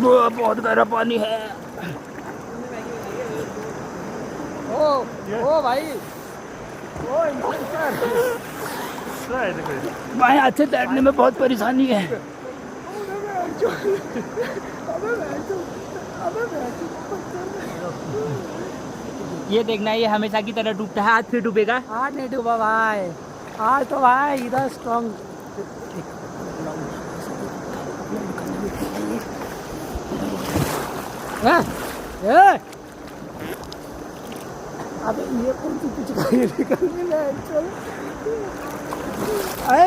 बहुत गहरा पानी है। ओ भाई, ओ भाई हाथ से तैरने में बहुत परेशानी है। ये देखना, ये हमेशा की तरह डूबता है, आज फिर डूबेगा। आज नहीं डूबा भाई, आज तो भाई इधर स्ट्रॉन्ग। अबे ये कौन सी पिचकारी निकल रही है?